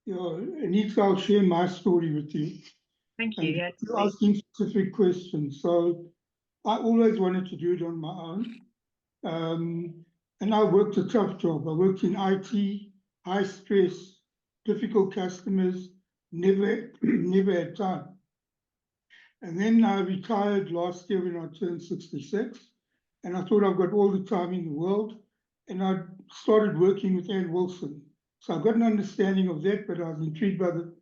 Anita, I'll share my story with you. Thank you. And Yes, you're please. asking specific questions. So I always wanted to do it on my own. And I worked a tough job. I worked in IT, high stress, difficult customers, never, never had time. And then I retired last year when I turned 66. And I thought I've got all the time in the world. And I started working with Ann Wilson. So I got an understanding of that, but I was intrigued by the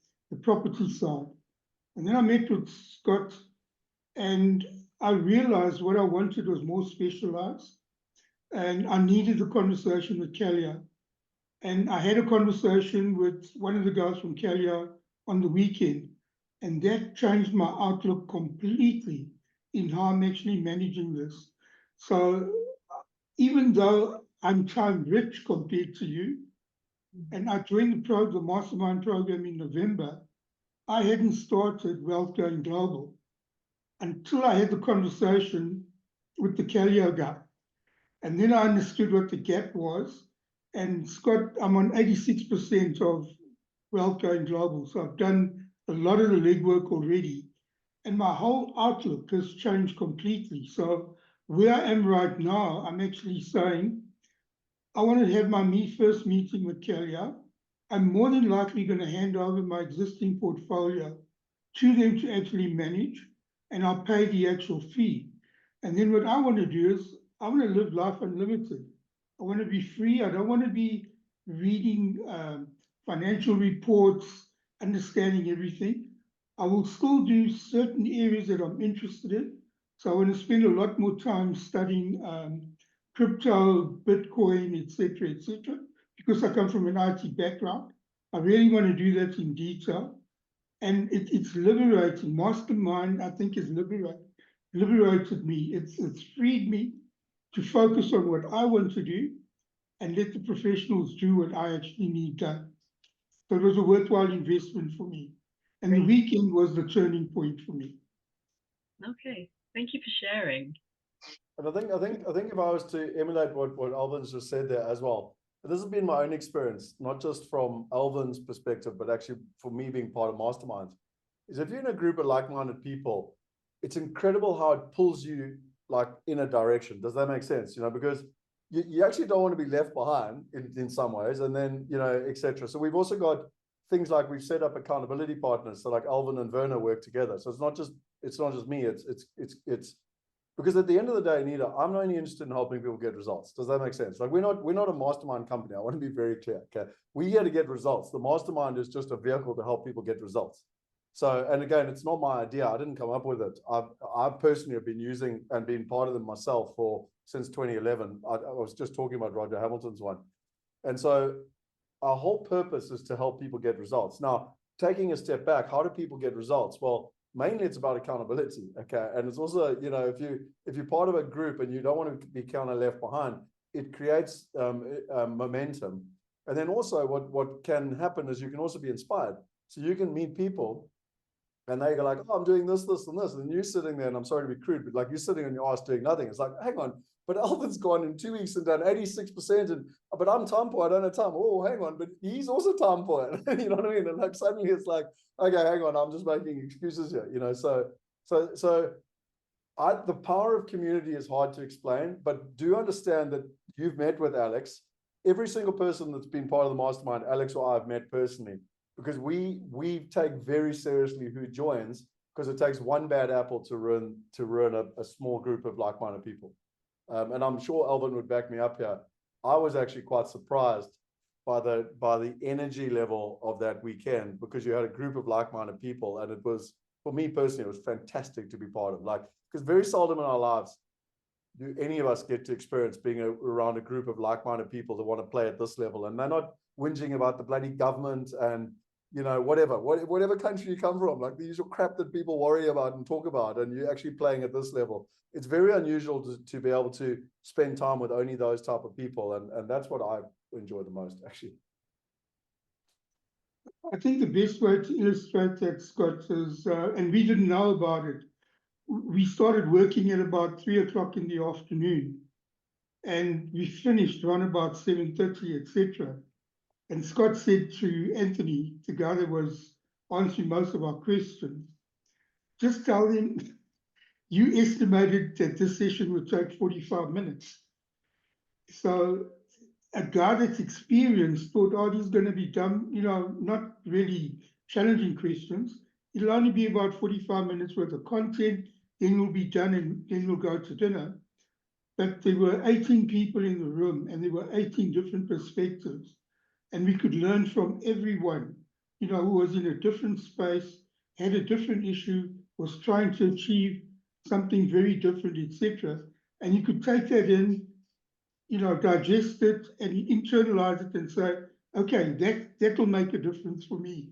property side. And then I met with Scott, and I realized what I wanted was more specialized. And I needed a conversation with Kalia. And I had a conversation with one of the guys from Kalia on the weekend. And that changed my outlook completely in how I'm actually managing this. So even though I'm time rich compared to you, and I joined the mastermind program in November, I hadn't started Wealth Going Global until I had the conversation with the Calio guy. And then I understood what the gap was. And Scott, I'm on 86% of Wealth Going Global. So I've done a lot of the legwork already. And my whole outlook has changed completely. So where I am right now, I'm actually saying, I want to have my first meeting with Kalia. I'm more than likely going to hand over my existing portfolio to them to actually manage, and I'll pay the actual fee. And then what I want to do is I want to live life unlimited. I want to be free. I don't want to be reading financial reports, understanding everything. I will still do certain areas that I'm interested in. So I want to spend a lot more time studying crypto, Bitcoin, etc., because I come from an IT background. I really want to do that in detail. And it's liberating. Mastermind, I think, is liberated me. It's freed me to focus on what I want to do and let the professionals do what I actually need done. So it was a worthwhile investment for me. And the weekend was the turning point for me. Okay, thank you for sharing. And I think if I was to emulate what Alvin's just said there as well, this has been my own experience, not just from Alvin's perspective, but actually for me being part of masterminds, is if you're in a group of like-minded people, it's incredible how it pulls you like in a direction. Does that make sense? Because you actually don't want to be left behind in some ways, and then, etc. So we've also got things like we've set up accountability partners. So like Alvin and Werner work together. So it's not just me, it's because at the end of the day, Anita, I'm only interested in helping people get results. Does that make sense? Like we're not a mastermind company. I want to be very clear. Okay, we're here to get results. The mastermind is just a vehicle to help people get results. So, and again, it's not my idea. I didn't come up with it. I personally have been using and been part of them myself since 2011. I was just talking about Roger Hamilton's one, and so our whole purpose is to help people get results. Now, taking a step back, how do people get results? Well, mainly it's about accountability, okay? And it's also, if you're part of a group and you don't want to be kind of left behind, it creates momentum. And then also what can happen is you can also be inspired. So you can meet people and they go like, oh, I'm doing this, this, and this. And you're sitting there, and I'm sorry to be crude, but like you're sitting on your ass doing nothing. It's like, hang on, but Alvin's gone in 2 weeks and done 86%, but I'm time poor, I don't have time. Oh, hang on, but he's also time poor. You know what I mean? And like suddenly it's like, okay, hang on, I'm just making excuses here. So the power of community is hard to explain, but do understand that you've met with Alex. Every single person that's been part of the mastermind, Alex or I have met personally, because we take very seriously who joins, because it takes one bad apple to ruin a small group of like-minded people. And I'm sure Alvin would back me up here. I was actually quite surprised by the energy level of that weekend, because you had a group of like-minded people, and it was, for me personally, it was fantastic to be part of. Like, because very seldom in our lives do any of us get to experience being around a group of like-minded people that want to play at this level, and they're not whinging about the bloody government and whatever country you come from, like the usual crap that people worry about and talk about, and you're actually playing at this level. It's very unusual to be able to spend time with only those type of people, and that's what I enjoy the most, actually. I think the best way to illustrate that, Scott, is, and we didn't know about it, we started working at about 3 o'clock in the afternoon, and we finished around about 7:30, etc. And Scott said to Anthony, the guy that was answering most of our questions, just tell him you estimated that this session would take 45 minutes. So a guy that's experienced thought, oh, this is going to be dumb, not really challenging questions. It'll only be about 45 minutes worth of content, then we'll be done and then we'll go to dinner. But there were 18 people in the room and there were 18 different perspectives. And we could learn from everyone, who was in a different space, had a different issue, was trying to achieve something very different, etc. And you could take that in, digest it and internalize it and say, okay, that'll make a difference for me.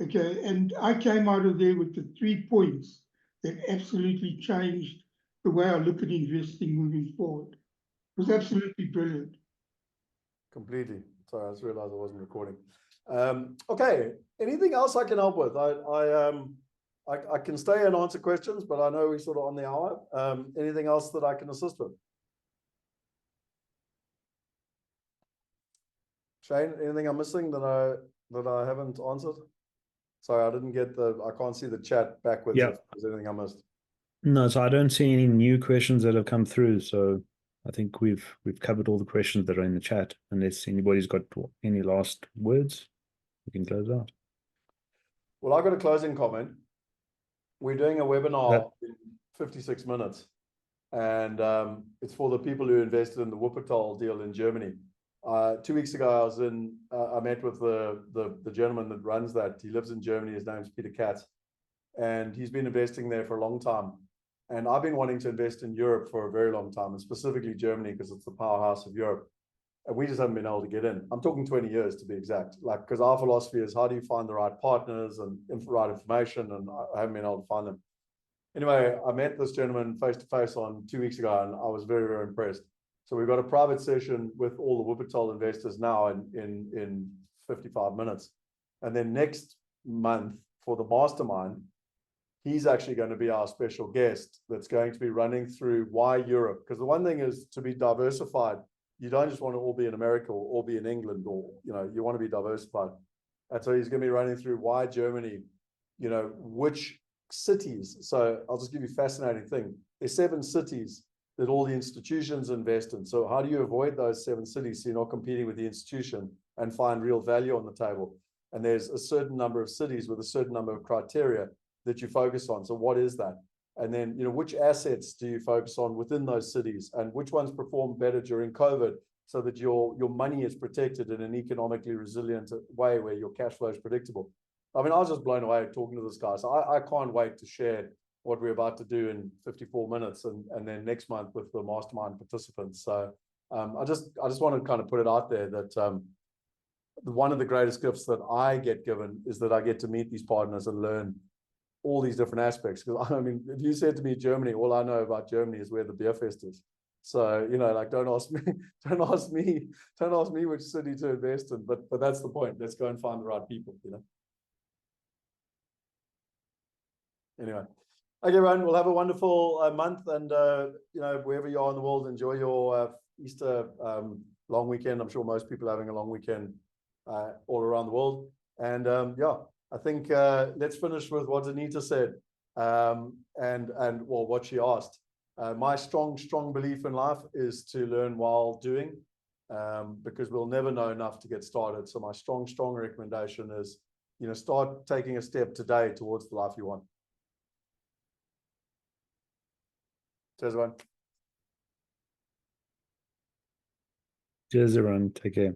Okay, and I came out of there with the 3 points that absolutely changed the way I look at investing moving forward. It was absolutely brilliant. Completely. Sorry, I just realized I wasn't recording. Okay, anything else I can help with? I can stay and answer questions, but I know we're sort of on the hour. Anything else that I can assist with? Shane, anything I'm missing that I haven't answered? Sorry, I didn't get I can't see the chat backwards. Yeah. If there's anything I missed. No, so I don't see any new questions that have come through. So I think we've covered all the questions that are in the chat. Unless anybody's got any last words, we can close out. Well, I've got a closing comment. We're doing a webinar in 56 minutes, and it's for the people who invested in the Wuppertal deal in Germany. 2 weeks ago, I met with the gentleman that runs that. He lives in Germany. His name's Peter Katz, and he's been investing there for a long time. And I've been wanting to invest in Europe for a very long time, and specifically Germany, because it's the powerhouse of Europe. And we just haven't been able to get in. I'm talking 20 years to be exact. Because our philosophy is, how do you find the right partners and right information? And I haven't been able to find them. Anyway, I met this gentleman face to face on 2 weeks ago, and I was very, very impressed. So we've got a private session with all the Wuppertal investors now in 55 minutes. And then next month for the mastermind, he's actually going to be our special guest that's going to be running through why Europe. Because the one thing is to be diversified. You don't just want to all be in America or all be in England, or, you want to be diversified. And so he's going to be running through why Germany, which cities. So I'll just give you a fascinating thing. There's 7 cities that all the institutions invest in. So how do you avoid those 7 cities so you're not competing with the institution and find real value on the table? And there's a certain number of cities with a certain number of criteria that you focus on. So what is that? And then, which assets do you focus on within those cities, and which ones perform better during COVID so that your money is protected in an economically resilient way where your cash flow is predictable? I mean, I was just blown away talking to this guy. So I can't wait to share what we're about to do in 54 minutes and then next month with the mastermind participants. So I just want to kind of put it out there that one of the greatest gifts that I get given is that I get to meet these partners and learn all these different aspects. Because I mean, if you said to me Germany, all I know about Germany is where the beer fest is. So, don't ask me which city to invest in, but that's the point. Let's go and find the right people, Anyway. Okay, everyone, we'll have a wonderful month, and wherever you are in the world, enjoy your Easter long weekend. I'm sure most people are having a long weekend all around the world. And I think let's finish with what Anita said, and what she asked. My strong belief in life is to learn while doing, because we'll never know enough to get started. So my strong recommendation is, start taking a step today towards the life you want. Cheers, everyone. Cheers, everyone. Take care.